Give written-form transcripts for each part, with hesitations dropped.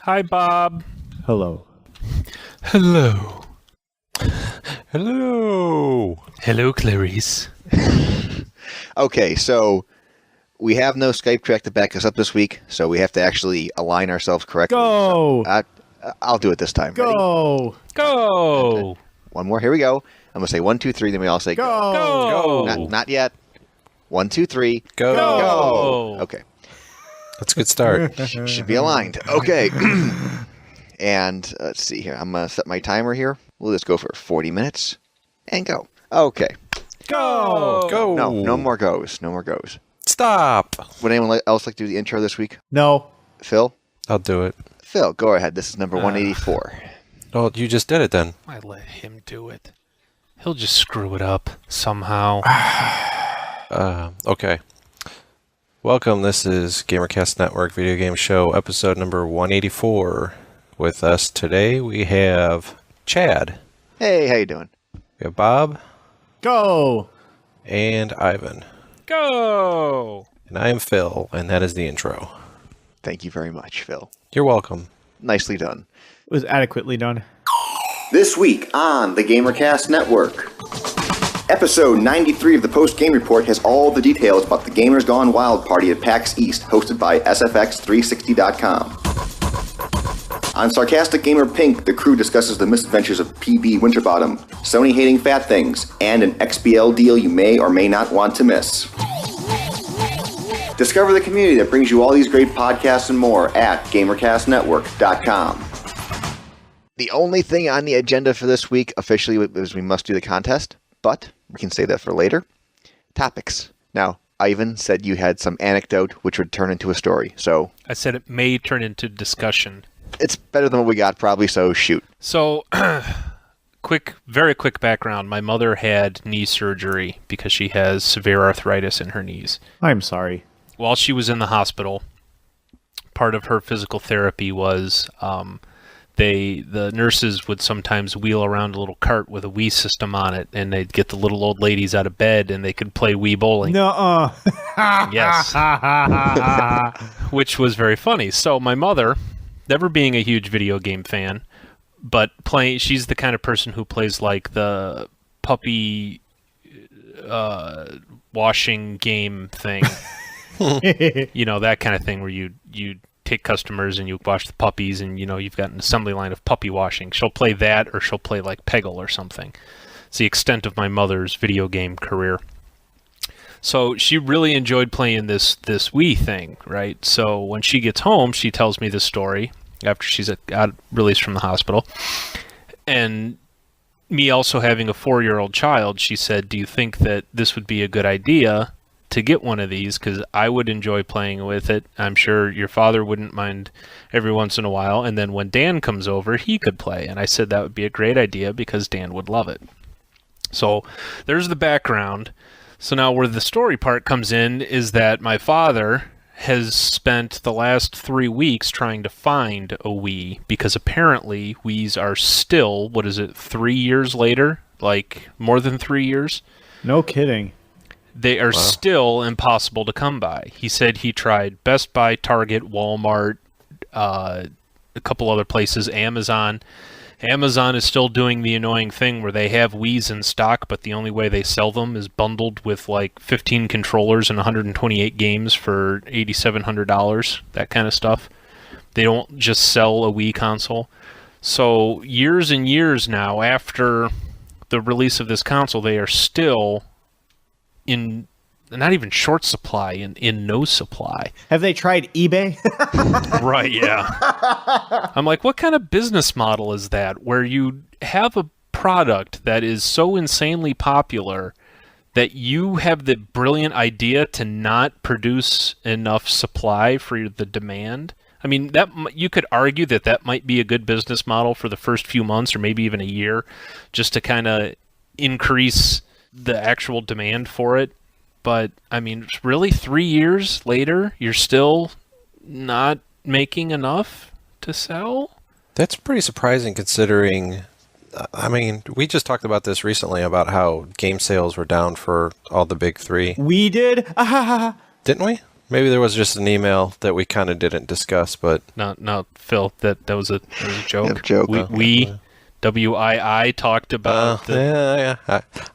Hi, Bob. Hello. Hello. Hello. Hello, Clarice. Okay, so we have no Skype track to back us up this week, so we have to actually align ourselves correctly. Go! So, I'll do it this time. Go! Ready? Go! One more. Here we go. I'm going to say 1, 2, 3, then we all say go. Go! Not yet. 1, 2, 3. Go. Go! Okay. That's a good start. Should be aligned. Okay. And let's see here. I'm going to set my timer here. We'll just go for 40 minutes and go. Okay. Go! Go. No more goes. No more goes. Stop. Would anyone else like to do the intro this week? No. Phil? I'll do it. Phil, go ahead. This is number 184. Oh, you just did it then. I let him do it. He'll just screw it up somehow. Okay. Welcome. This is GamerCast Network Video Game Show, episode number 184. With us today, we have Chad. Hey, how you doing? We have Bob. Go! And Ivan. Go! And I am Phil, and that is the intro. Thank you very much, Phil. You're welcome. Nicely done. It was adequately done. This week on the GamerCast Network. Episode 93 of the Post Game Report has all the details about the Gamers Gone Wild party at PAX East, hosted by SFX360.com. On Sarcastic Gamer Pink, the crew discusses the misadventures of PB Winterbottom, Sony hating fat things, and an XBL deal you may or may not want to miss. Discover the community that brings you all these great podcasts and more at GamerCastNetwork.com. The only thing on the agenda for this week officially is we must do the contest, but we can save that for later. Topics. Now, Ivan said you had some anecdote which would turn into a story, so I said it may turn into discussion. it's better than what we got probably, so shoot. So, very quick background. My mother had knee surgery because she has severe arthritis in her knees. I'm sorry. While she was in the hospital, part of her physical therapy was the nurses would sometimes wheel around a little cart with a Wii system on it, and they'd get the little old ladies out of bed, and they could play Wii bowling. Nuh-uh. Yes. Which was very funny. So my mother, never being a huge video game fan, but she's the kind of person who plays like the puppy washing game thing. You know, that kind of thing where you take customers and you wash the puppies, and you've got an assembly line of puppy washing. She'll play that, or she'll play like Peggle or something. It's the extent of my mother's video game career. So she really enjoyed playing this Wii thing, right? So when she gets home, she tells me this story after she's got released from the hospital. And me also having a 4-year-old child, she said, do you think that this would be a good idea to get one of these? Because I would enjoy playing with it. I'm sure your father wouldn't mind every once in a while. And then when Dan comes over, he could play. And I said that would be a great idea because Dan would love it. So there's the background. So now where the story part comes in is that my father has spent the last 3 weeks trying to find a Wii, because apparently Wiis are still, 3 years later? Like more than 3 years? No kidding. They are still impossible to come by. He said he tried Best Buy, Target, Walmart, a couple other places, Amazon. Amazon is still doing the annoying thing where they have Wiis in stock, but the only way they sell them is bundled with like 15 controllers and 128 games for $8,700, that kind of stuff. They don't just sell a Wii console. So years and years now after the release of this console, they are still in not even short supply, in no supply. Have they tried eBay? Right, yeah. I'm like, what kind of business model is that, where you have a product that is so insanely popular that you have the brilliant idea to not produce enough supply for the demand? I mean, that you could argue that might be a good business model for the first few months or maybe even a year, just to kind of increase the actual demand for it. But, I mean, really 3 years later, you're still not making enough to sell? That's pretty surprising considering, I mean, we just talked about this recently about how game sales were down for all the big three. We did? Didn't we? Maybe there was just an email that we kind of didn't discuss, but No, Phil, that was a joke. Joke. We WII talked about. yeah.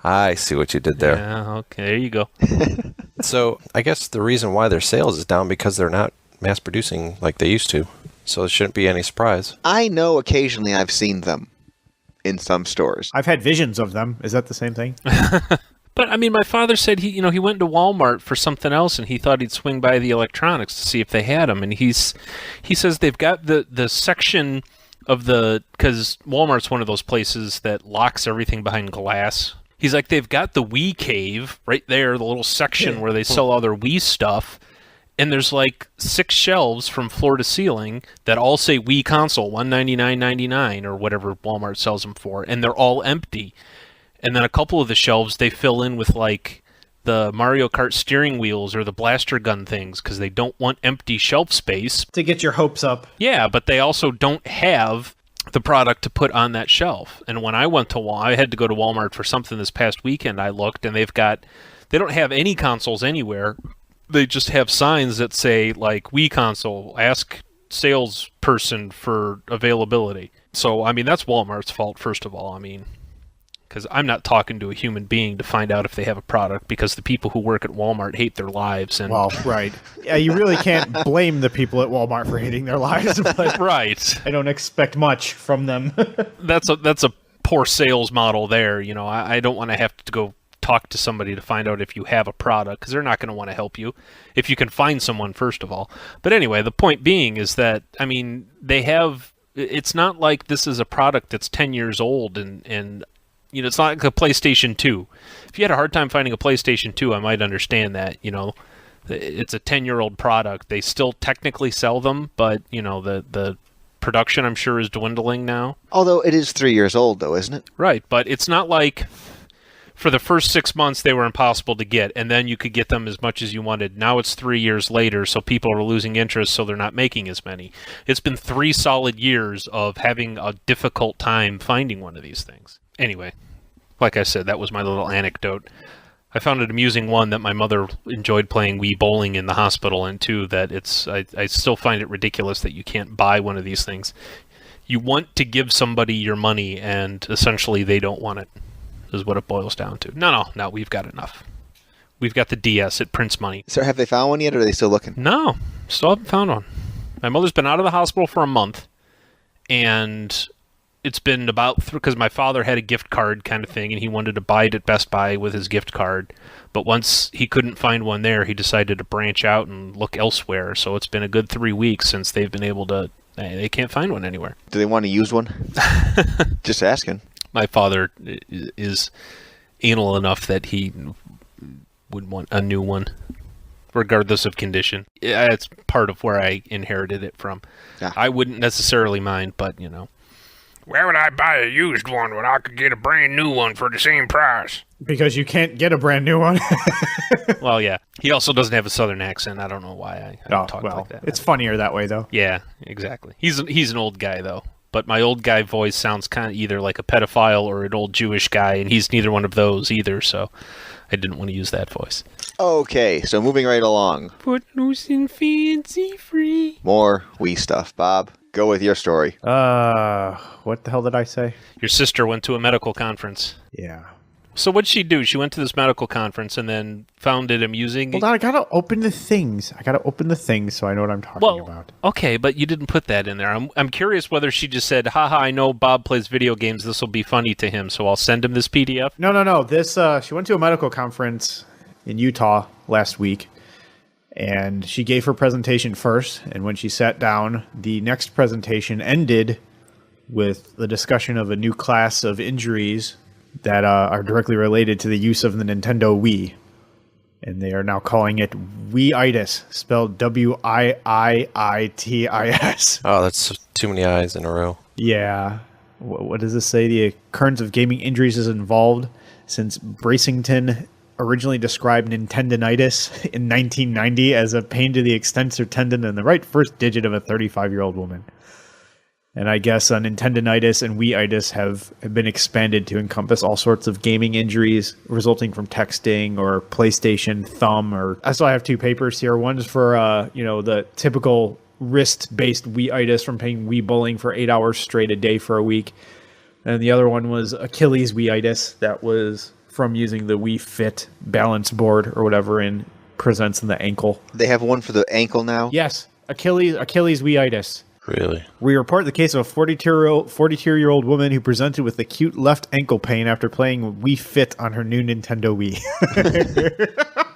I see what you did there. Yeah, okay, there you go. So I guess the reason why their sales is down because they're not mass producing like they used to. So it shouldn't be any surprise. I know occasionally I've seen them in some stores. I've had visions of them. Is that the same thing? But I mean, my father said he went to Walmart for something else, and he thought he'd swing by the electronics to see if they had them. And he says they've got the section of because Walmart's one of those places that locks everything behind glass. He's like, they've got the Wii cave right there, the little section where they sell all their Wii stuff. And there's like 6 shelves from floor to ceiling that all say Wii console, $199.99 or whatever Walmart sells them for, and they're all empty. And then a couple of the shelves they fill in with like the Mario Kart steering wheels or the blaster gun things because they don't want empty shelf space. To get your hopes up. Yeah, but they also don't have the product to put on that shelf. And when I went to I had to go to Walmart for something this past weekend. I looked, and they don't have any consoles anywhere. They just have signs that say like Wii console, ask salesperson for availability. So I mean that's Walmart's fault first of all. I mean, because I'm not talking to a human being to find out if they have a product, because the people who work at Walmart hate their lives. And Well, right. Yeah, you really can't blame the people at Walmart for hating their lives, but right, I don't expect much from them. that's a poor sales model there. I don't want to have to go talk to somebody to find out if you have a product, because they're not going to want to help you if you can find someone first of all. But anyway, the point being is that I mean it's not like this is a product that's 10 years old and it's not like a PlayStation 2. If you had a hard time finding a PlayStation 2, I might understand that. It's a 10-year-old product. They still technically sell them, but the production I'm sure is dwindling now. Although it is 3 years old, though, isn't it? Right, but it's not like for the first 6 months they were impossible to get, and then you could get them as much as you wanted. Now it's 3 years later, so people are losing interest, so they're not making as many. It's been 3 solid years of having a difficult time finding one of these things. Anyway, like I said, that was my little anecdote. I found an amusing one that my mother enjoyed playing Wii bowling in the hospital, and two, that I still find it ridiculous that you can't buy one of these things. You want to give somebody your money, and essentially they don't want it, is what it boils down to. No, we've got enough. We've got the DS, it prints money. So have they found one yet, or are they still looking? No, still haven't found one. My mother's been out of the hospital for a month, and it's been because my father had a gift card kind of thing, and he wanted to buy it at Best Buy with his gift card. But once he couldn't find one there, he decided to branch out and look elsewhere. So it's been a good 3 weeks since they've been able to. They can't find one anywhere. Do they want to use one? Just asking. My father is anal enough that he would want a new one, regardless of condition. It's part of where I inherited it from. Yeah. I wouldn't necessarily mind, but where would I buy a used one when I could get a brand new one for the same price? Because you can't get a brand new one. Well, yeah. He also doesn't have a southern accent. I don't know why I talk like that. It's funnier that way, though. Yeah, exactly. He's an old guy, though. But my old guy voice sounds kind of either like a pedophile or an old Jewish guy, and he's neither one of those either, so I didn't want to use that voice. Okay, so moving right along. Footloose and fancy free. More Wii stuff. Bob, go with your story. What the hell did I say? Your sister went to a medical conference. Yeah. So what'd she do? She went to this medical conference and then found it amusing. Hold on, I gotta open the things so I know what I'm talking about. Okay, but you didn't put that in there. I'm curious whether she just said, haha, I know Bob plays video games, this will be funny to him, so I'll send him this PDF. No. This she went to a medical conference in Utah last week, and she gave her presentation first, and when she sat down, the next presentation ended with the discussion of a new class of injuries that are directly related to the use of the Nintendo Wii. And they are now calling it Wiiitis, spelled Wiiitis. Oh, that's too many I's in a row. Yeah. What does this say? The occurrence of gaming injuries is involved since Bracington originally described Nintendinitis in 1990 as a pain to the extensor tendon in the right first digit of a 35-year-old woman. And I guess Nintendonitis and Wiiitis have been expanded to encompass all sorts of gaming injuries resulting from texting or PlayStation thumb. So I have two papers here. One's for the typical wrist-based Wiiitis from playing Wii bowling for 8 hours straight a day for a week. And the other one was Achilles Wiiitis. That was from using the Wii Fit balance board or whatever and presents in the ankle. They have one for the ankle now? Yes, Achilles Wiiitis. Really? We report the case of a 42-year-old woman who presented with acute left ankle pain after playing Wii Fit on her new Nintendo Wii.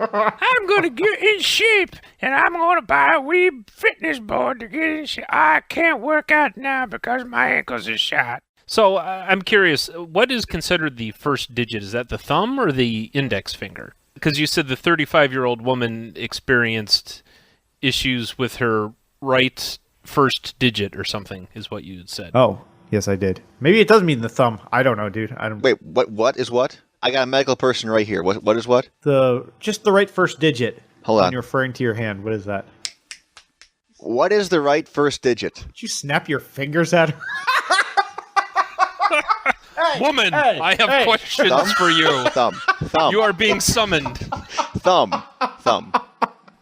I'm going to get in shape, and I'm going to buy a Wii fitness board to get in shape. I can't work out now because my ankles are shot. So I'm curious, what is considered the first digit? Is that the thumb or the index finger? Because you said the 35-year-old woman experienced issues with her right first digit or something, is what you said. Oh, yes, I did. Maybe it does mean the thumb. I don't know, dude. Wait, what is what? I got a medical person right here. What is what? Just the right first digit. Hold on. When you're referring to your hand. What is that? What is the right first digit? Did you snap your fingers at her? Woman, I have questions for you. Thumb. You are being summoned. Thumb.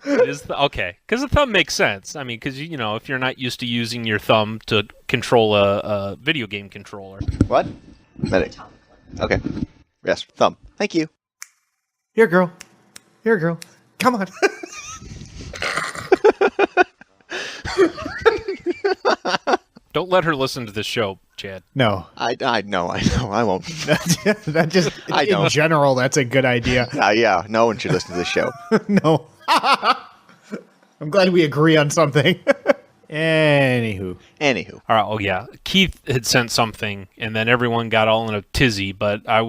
It is okay, because the thumb makes sense. I mean, because if you're not used to using your thumb to control a video game controller. What? Medic. Okay. Yes, thumb. Thank you. Here, girl. Come on. Don't let her listen to this show, Chad. No. I know. I won't. That just, in general, that's a good idea. Yeah, no one should listen to this show. No. I'm glad we agree on something. Anywho. All right. Oh yeah, Keith had sent something, and then everyone got all in a tizzy. But I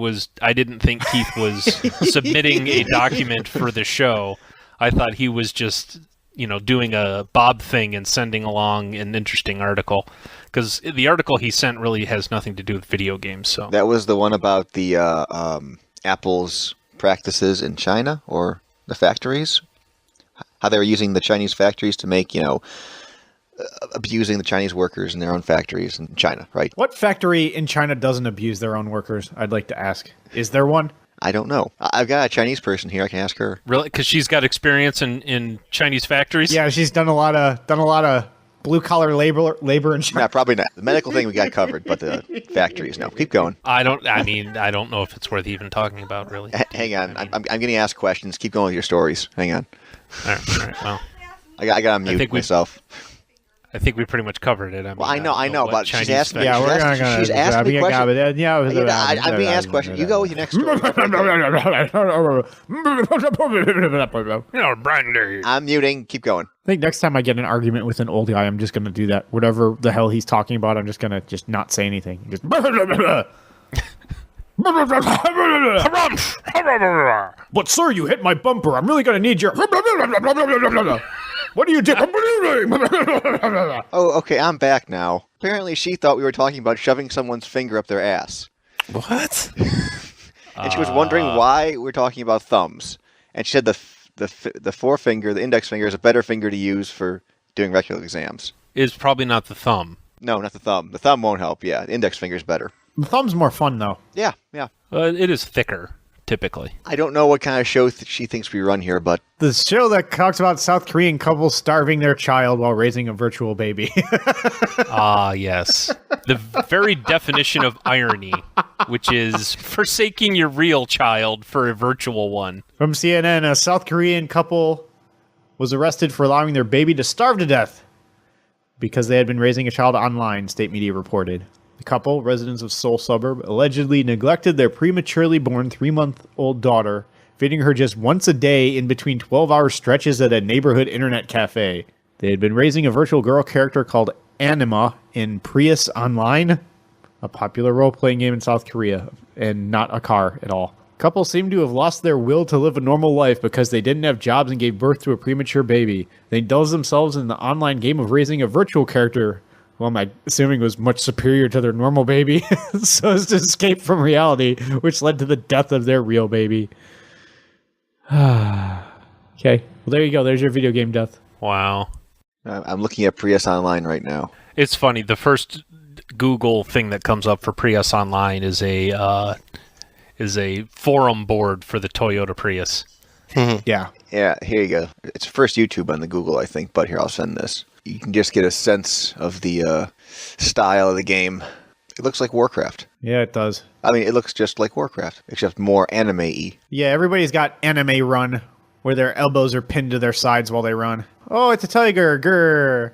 didn't think Keith was submitting a document for the show. I thought he was just doing a Bob thing and sending along an interesting article, because the article he sent really has nothing to do with video games. So that was the one about the Apple's practices in China, or the factories, how they were using the Chinese factories to make abusing the Chinese workers in their own factories in China, right? What factory in China doesn't abuse their own workers? I'd like to ask. Is there one? I don't know. I've got a Chinese person here. I can ask her. Really? Because she's got experience in Chinese factories? Yeah, she's done a lot of blue collar labor in China. Yeah, probably not. The medical thing we got covered, but the factories, no. Keep going. I don't know if it's worth even talking about, really. Hang on. I'm getting asked questions. Keep going with your stories. Hang on. All right. Well, I got to mute myself. I think we pretty much covered it. I know, but she's asking. Yeah, she's asking me questions. Yeah, I'm being asked questions. You go with your next story. I'm muting. Keep going. I think next time I get an argument with an old guy, I'm just going to do that. Whatever the hell he's talking about, I'm just going to not say anything. Just But sir, you hit my bumper. I'm really going to need your... What are you doing? Oh, okay, I'm back now. Apparently she thought we were talking about shoving someone's finger up their ass. What? And she was wondering why we're talking about thumbs. And she said the forefinger, the index finger, is a better finger to use for doing rectal exams. It's probably not the thumb. No, not the thumb. The thumb won't help, yeah. The index finger is better. The thumb's more fun, though. Yeah. It is thicker, typically. I don't know what kind of show she thinks we run here, but... The show that talks about South Korean couples starving their child while raising a virtual baby. Ah, yes. The very definition of irony, which is forsaking your real child for a virtual one. From CNN, a South Korean couple was arrested for allowing their baby to starve to death because they had been raising a child online, state media reported. The couple, residents of Seoul suburb, allegedly neglected their prematurely born 3-month-old daughter, feeding her just once a day in between 12-hour stretches at a neighborhood internet cafe. They had been raising a virtual girl character called Anima in Prius Online, a popular role-playing game in South Korea, and not a car at all. Couples seem to have lost their will to live a normal life because they didn't have jobs and gave birth to a premature baby. They indulged themselves in the online game of raising a virtual character, well, I'm assuming was much superior to their normal baby, so as to escape from reality, which led to the death of their real baby. Okay, well, there you go. There's your video game death. Wow. I'm looking at Prius Online right now. It's funny. The first Google thing that comes up for Prius Online is a forum board for the Toyota Prius. Yeah. Yeah, here you go. It's first YouTube on the Google, I think, but here, I'll send this. You can just get a sense of the style of the game. It looks like Warcraft. Yeah, it does. I mean, it looks just like Warcraft, except more anime-y. Yeah, everybody's got anime run, where their elbows are pinned to their sides while they run. Oh, it's a tiger, grrr.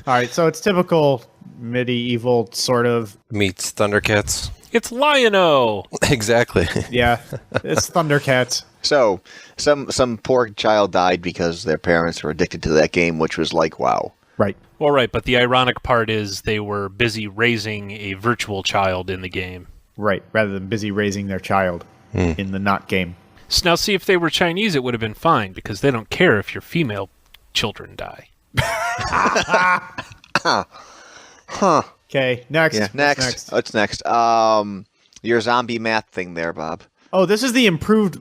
All right, so it's typical medieval sort of. Meets Thundercats. It's Lion-O! Exactly. Yeah, it's Thundercats. So, some poor child died because their parents were addicted to that game, which was like, wow. Right. Well, right, but the ironic part is they were busy raising a virtual child in the game. Right, rather than busy raising their child in the not game. So now, see, if they were Chinese, it would have been fine, because they don't care if your female children die. Okay, next. Yeah, next. What's next? Your zombie math thing there, Bob. Oh, this is the improved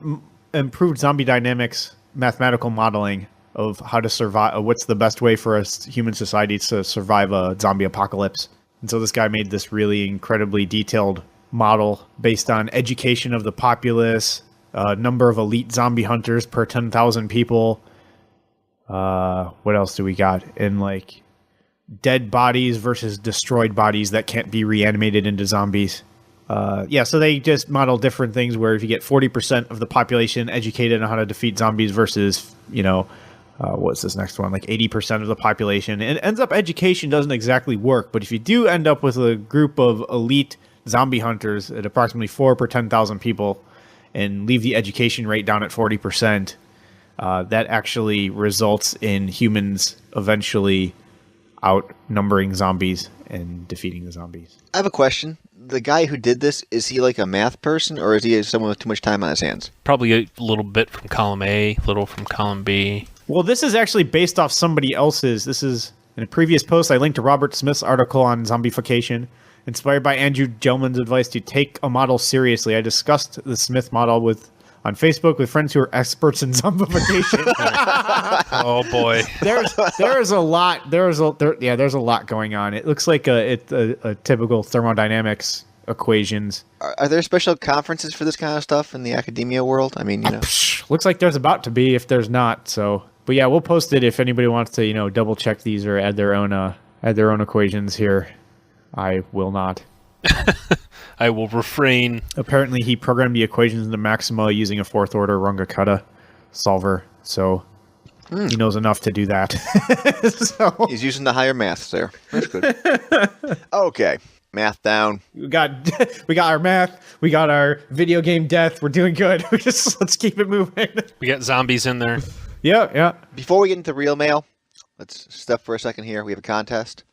zombie dynamics mathematical modeling of how to survive. What's the best way for us human society to survive a zombie apocalypse? And so this guy made this really incredibly detailed model based on education of the populace, number of elite zombie hunters per 10,000 people. What else do we got? And like dead bodies versus destroyed bodies that can't be reanimated into zombies. Yeah, so they just model different things where if you get 40% of the population educated on how to defeat zombies versus, what's this next one? Like 80% of the population. And it ends up education doesn't exactly work, but if you do end up with a group of elite zombie hunters at approximately 4 per 10,000 people and leave the education rate down at 40%, that actually results in humans eventually outnumbering zombies and defeating the zombies. I have a question. The guy who did this, is he like a math person, or is he someone with too much time on his hands? Probably a little bit from column A, a little from column B. Well, this is actually based off somebody else's. This is, in a previous post, I linked to Robert Smith's article on zombification, inspired by Andrew Gelman's advice to take a model seriously. I discussed the Smith model on Facebook with friends who are experts in zombification. Oh boy, there's a lot. There's a lot going on. It looks like a typical thermodynamics equations. Are there special conferences for this kind of stuff in the academia world? I mean, looks like there's about to be. If there's not, so. But yeah, we'll post it if anybody wants to double check these or add their own equations here. I will not. I will refrain. Apparently, he programmed the equations into Maxima using a fourth order Runge-Kutta solver, so he knows enough to do that. So, he's using the higher maths there. That's good. Okay, math down. We got our math. We got our video game death. We're doing good. Let's keep it moving. We got zombies in there. Yeah. Before we get into real mail, let's step for a second here. We have a contest.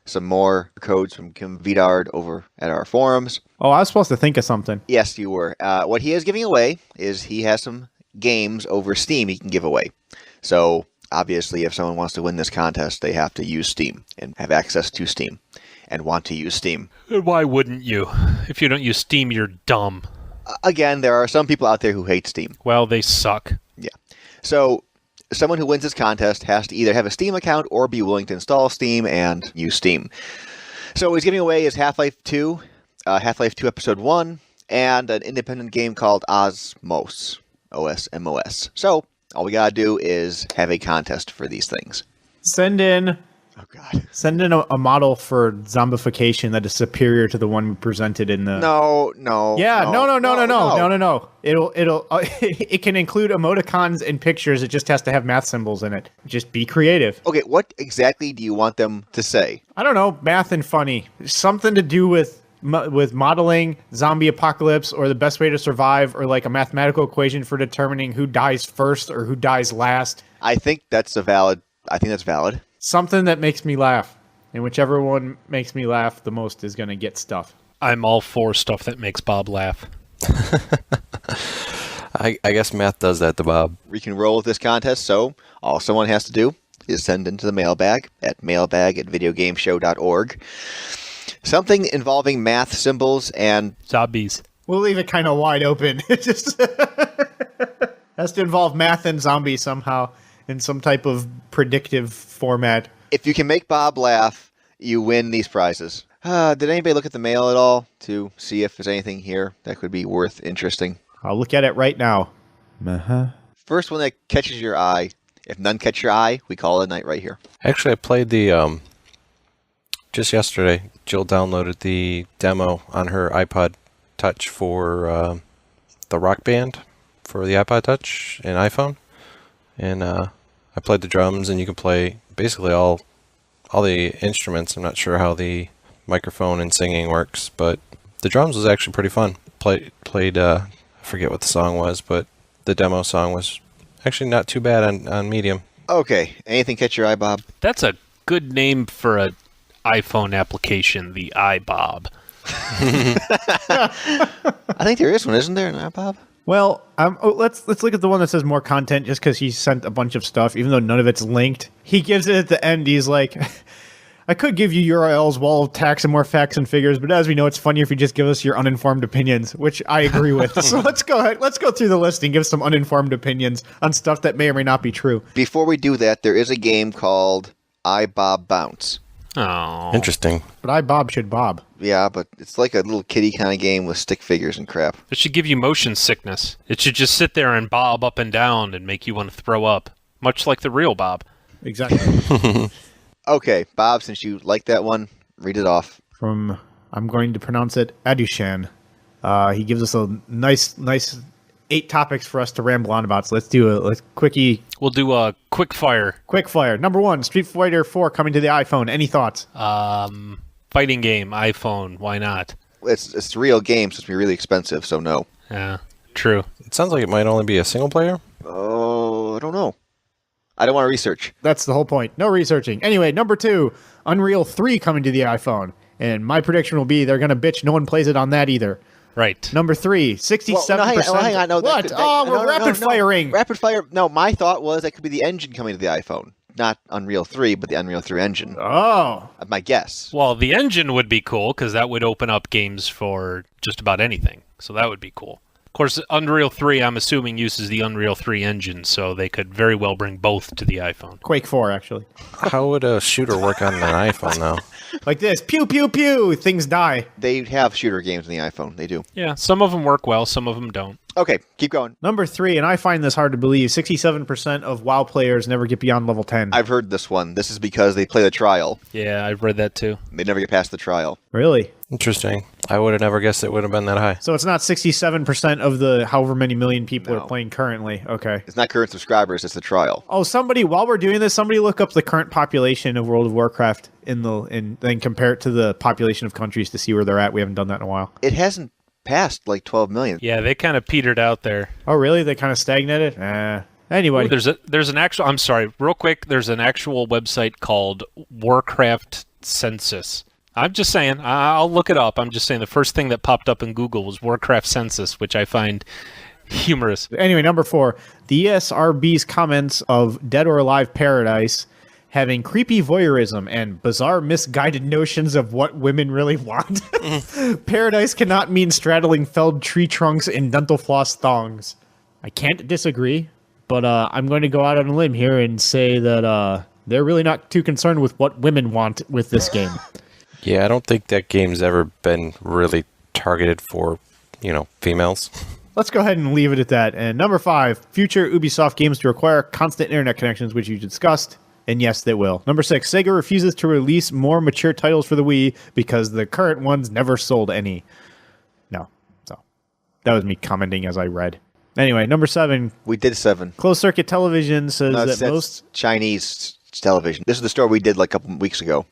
Some more codes from Kim Vidard over at our forums. Oh, I was supposed to think of something. Yes, you were. What he is giving away is he has some games over Steam he can give away. So, obviously, if someone wants to win this contest, they have to use Steam and have access to Steam and want to use Steam. Why wouldn't you? If you don't use Steam, you're dumb. Again, there are some people out there who hate Steam. Well, they suck. Yeah. So, someone who wins this contest has to either have a Steam account or be willing to install Steam and use Steam. So what he's giving away is Half-Life 2, Half-Life 2 Episode 1, and an independent game called Osmos, O-S-M-O-S. So all we gotta do is have a contest for these things. Send in a model for zombification that is superior to the one we presented in the. No. It can include emoticons and pictures. It just has to have math symbols in it. Just be creative. Okay, what exactly do you want them to say? I don't know. Math and funny. Something to do with modeling zombie apocalypse or the best way to survive, or like a mathematical equation for determining who dies first or who dies last. I think that's valid. Something that makes me laugh. And whichever one makes me laugh the most is going to get stuff. I'm all for stuff that makes Bob laugh. I guess math does that to Bob. We can roll with this contest, so all someone has to do is send into the mailbag at mailbag@videogameshow.org. Something involving math symbols and zombies. We'll leave it kind of wide open. It just has to involve math and zombies somehow in some type of predictive format. If you can make Bob laugh, you win these prizes. Did anybody look at the mail at all to see if there's anything here that could be worth interesting? I'll look at it right now. First one that catches your eye. If none catch your eye, we call it a night right here. Actually, I played the just yesterday. Jill downloaded the demo on her iPod Touch for the Rock Band for the iPod Touch and iPhone, and I played the drums, and you can play basically all the instruments. I'm not sure how the microphone and singing works, but the drums was actually pretty fun. Played I forget what the song was, but the demo song was actually not too bad on medium. Okay, anything catch your eye, Bob? That's a good name for a iPhone application, the iBob. I think there is one, isn't there, not, Bob? Well, let's look at the one that says more content, just because he sent a bunch of stuff, even though none of it's linked. He gives it at the end. He's like, I could give you URLs, wall tax, and more facts and figures, but as we know, it's funnier if you just give us your uninformed opinions, which I agree with. So let's go ahead. Let's go through the list and give some uninformed opinions on stuff that may or may not be true. Before we do that, there is a game called iBob Bounce. Oh, Interesting. But I Bob should Bob. Yeah, but it's like a little kiddie kind of game with stick figures and crap. it should give you motion sickness. It should just sit there and bob up and down and make you want to throw up, much like the real Bob. Exactly. Okay, Bob, since you like that one, read it off. From, I'm going to pronounce it, Adushan. He gives us a nice 8 topics for us to ramble on about. So let's do a quickie. We'll do a quick fire. Quick fire. Number 1, Street Fighter 4 coming to the iPhone. Any thoughts? Fighting game, iPhone. Why not? It's a real game, so it's going to be really expensive, so no. Yeah, true. It sounds like it might only be a single player. Oh, I don't know. I don't want to research. That's the whole point. No researching. Anyway, number 2, Unreal 3 coming to the iPhone. And my prediction will be they're going to bitch no one plays it on that either. Right. Number 3, 67%. Well, hang on. No, what? We're rapid firing. Rapid fire. No, my thought was that could be the engine coming to the iPhone. Not Unreal 3, but the Unreal 3 engine. Oh. My guess. Well, the engine would be cool because that would open up games for just about anything. So that would be cool. Of course, Unreal 3, I'm assuming, uses the Unreal 3 engine, so they could very well bring both to the iPhone. Quake 4, actually. How would a shooter work on an iPhone, though? Like this. Pew, pew, pew. Things die. They have shooter games on the iPhone. They do. Yeah, some of them work well, some of them don't. Okay, keep going. Number 3, and I find this hard to believe, 67% of WoW players never get beyond level 10. I've heard this one. This is because they play the trial. Yeah, I've read that too. They never get past the trial. Really? Interesting. I would have never guessed it would have been that high. So it's not 67% of the however many million people No. are playing currently. Okay. It's not current subscribers, it's the trial. Oh, somebody, while we're doing this, somebody look up the current population of World of Warcraft and then compare it to the population of countries to see where they're at. We haven't done that in a while. It hasn't passed like 12 million. Yeah, they kind of petered out there. Oh, really? They kind of stagnated? Anyway. Ooh, there's an actual, I'm sorry, real quick, there's an actual website called Warcraft Census. I'm just saying, I'll look it up. I'm just saying the first thing that popped up in Google was Warcraft Census, which I find humorous. Anyway, number 4, the ESRB's comments of Dead or Alive Paradise having creepy voyeurism and bizarre misguided notions of what women really want. Paradise cannot mean straddling felled tree trunks and dental floss thongs. I can't disagree, but I'm going to go out on a limb here and say that they're really not too concerned with what women want with this game. Yeah, I don't think that game's ever been really targeted for, females. Let's go ahead and leave it at that. And number 5, future Ubisoft games to require constant internet connections, which you discussed. And yes, they will. Number 6, Sega refuses to release more mature titles for the Wii because the current ones never sold any. No. So that was me commenting as I read. Anyway, number 7. We did 7. Closed Circuit Television says No, that that's most... Chinese television. This is the story we did like a couple weeks ago.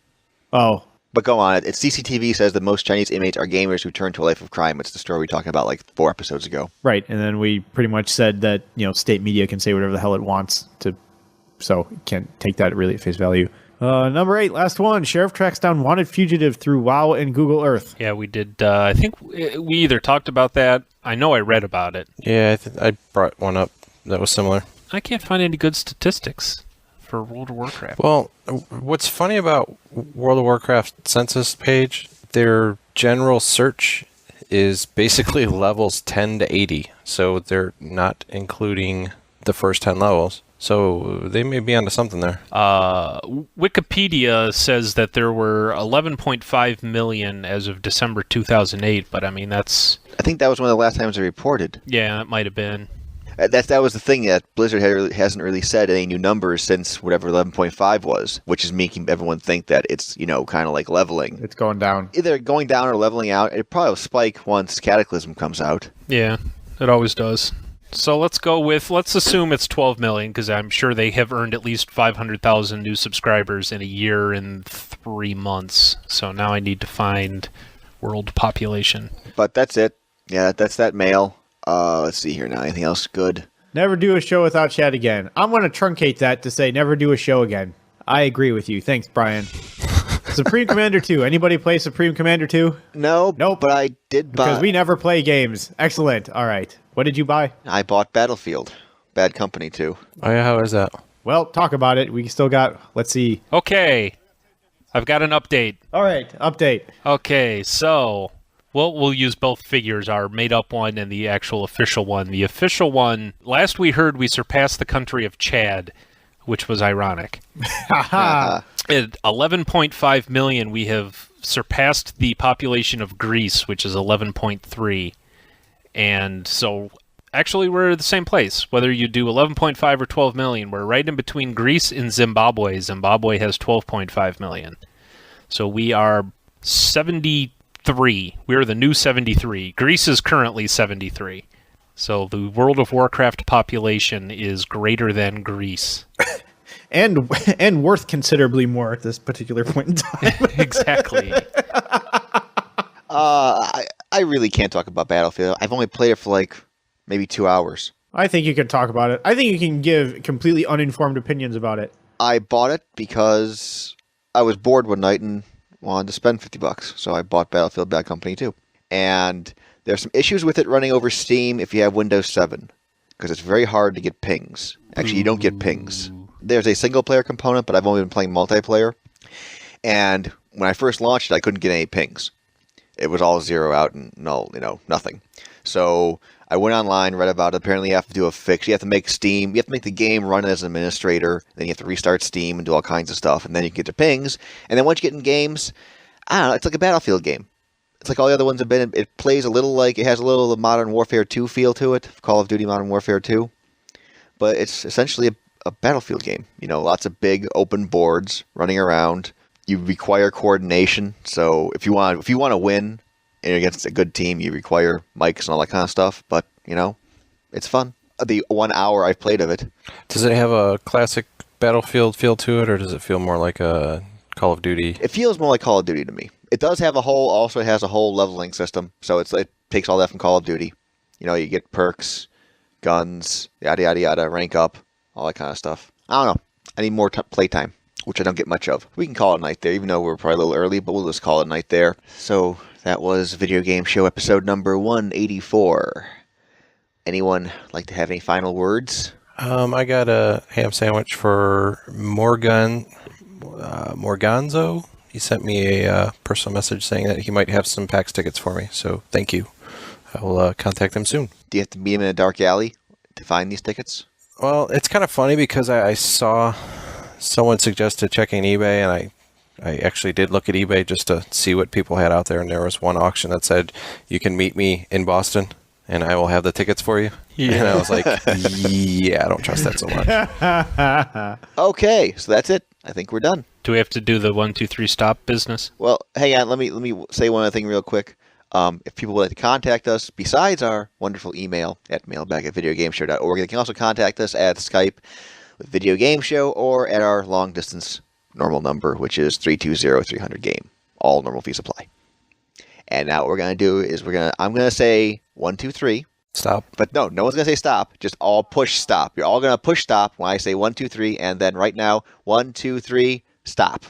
Oh. But go on. It's CCTV says that most Chinese inmates are gamers who turn to a life of crime. It's the story we were talking about like 4 episodes ago. Right. And then we pretty much said that, state media can say whatever the hell it wants to... So you can't take that really at face value. Number 8, last one. Sheriff tracks down wanted fugitive through WoW and Google Earth. Yeah, we did. I think we either talked about that. I know I read about it. Yeah, I brought one up that was similar. I can't find any good statistics for World of Warcraft. Well, what's funny about World of Warcraft census page, their general search is basically levels 10 to 80. So they're not including the first 10 levels. So they may be onto something there. Wikipedia says that there were 11.5 million as of December 2008, but I mean, that's... I think that was one of the last times they reported. Yeah, it might have been. That was the thing, that Blizzard hasn't really said any new numbers since whatever 11.5 was, which is making everyone think that it's, kind of like leveling. It's going down. Either going down or leveling out. It probably will spike once Cataclysm comes out. Yeah, it always does. So let's assume it's 12 million, because I'm sure they have earned at least 500,000 new subscribers in a year and 3 months. So now I need to find world population. But that's it. Yeah, that's that mail. Let's see here now. Anything else good? Never do a show without chat again. I'm going to truncate that to say never do a show again. I agree with you. Thanks, Brian. Supreme Commander 2. Anybody play Supreme Commander 2? No. Nope. But I did buy... Because we never play games. Excellent. All right. What did you buy? I bought Battlefield. Bad Company 2. Oh, yeah, how is that? Well, talk about it. We still got... Let's see. Okay. I've got an update. All right. Update. Okay, so... Well, we'll use both figures, our made-up one and the actual official one. The official one, last we heard, we surpassed the country of Chad, which was ironic. At 11.5 million, we have surpassed the population of Greece, which is 11.3. And so, actually, we're at the same place. Whether you do 11.5 or 12 million, we're right in between Greece and Zimbabwe. Zimbabwe has 12.5 million. So we are 73. We're the new 73. Greece is currently 73. So the World of Warcraft population is greater than Greece. And worth considerably more at this particular point in time. Exactly. I really can't talk about Battlefield. I've only played it for maybe 2 hours. I think you can talk about it. I think you can give completely uninformed opinions about it. I bought it because I was bored one night and wanted to spend $50, so I bought Battlefield Bad Company 2. And there's some issues with it running over Steam if you have Windows 7, because it's very hard to get pings. Actually, you don't get pings. There's a single-player component, but I've only been playing multiplayer. And when I first launched it, I couldn't get any pings. It was all zero out and null, nothing. So I went online, read about it. Apparently you have to do a fix. You have to make Steam. You have to make the game run as an administrator. Then you have to restart Steam and do all kinds of stuff. And then you can get the pings. And then once you get in games, I don't know, it's like a Battlefield game. It's like all the other ones have been. It plays a little like, it has a little Modern Warfare 2 feel to it. Call of Duty Modern Warfare 2. But it's essentially a Battlefield game. Lots of big open boards running around. You require coordination. So if you want to win, and against a good team, you require mics and all that kind of stuff. But, it's fun. The 1 hour I've played of it. Does it have a classic Battlefield feel to it, or does it feel more like a Call of Duty? It feels more like Call of Duty to me. It does have also it has a whole leveling system. So it takes all that from Call of Duty. You get perks, guns, yada, yada, yada, rank up, all that kind of stuff. I don't know. I need more playtime, which I don't get much of. We can call it night there, even though we're probably a little early, but we'll just call it night there. So that was Video Game Show episode number 184. Anyone like to have any final words? I got a ham sandwich for Morganzo. He sent me a personal message saying that he might have some PAX tickets for me, so thank you. I will contact him soon. Do you have to meet him in a dark alley to find these tickets? Well, it's kind of funny because I saw someone suggested checking eBay, and I actually did look at eBay just to see what people had out there, and there was one auction that said, you can meet me in Boston, and I will have the tickets for you. Yeah. And I was like, yeah, I don't trust that so much. Okay, so that's it. I think we're done. Do we have to do the 1, 2, 3 stop business? Well, hang on. Let me say one other thing real quick. If people would like to contact us, besides our wonderful email at mailbag@videogameshow.org, they can also contact us at Skype with Video Game Show or at our long-distance normal number, which is 320-300-GAME. All normal fees apply. And now what we're going to do is I'm going to say 1, 2, 3. Stop. But no one's going to say stop. Just all push stop. You're all going to push stop when I say 1, 2, 3. And then right now, 1, 2, 3, stop.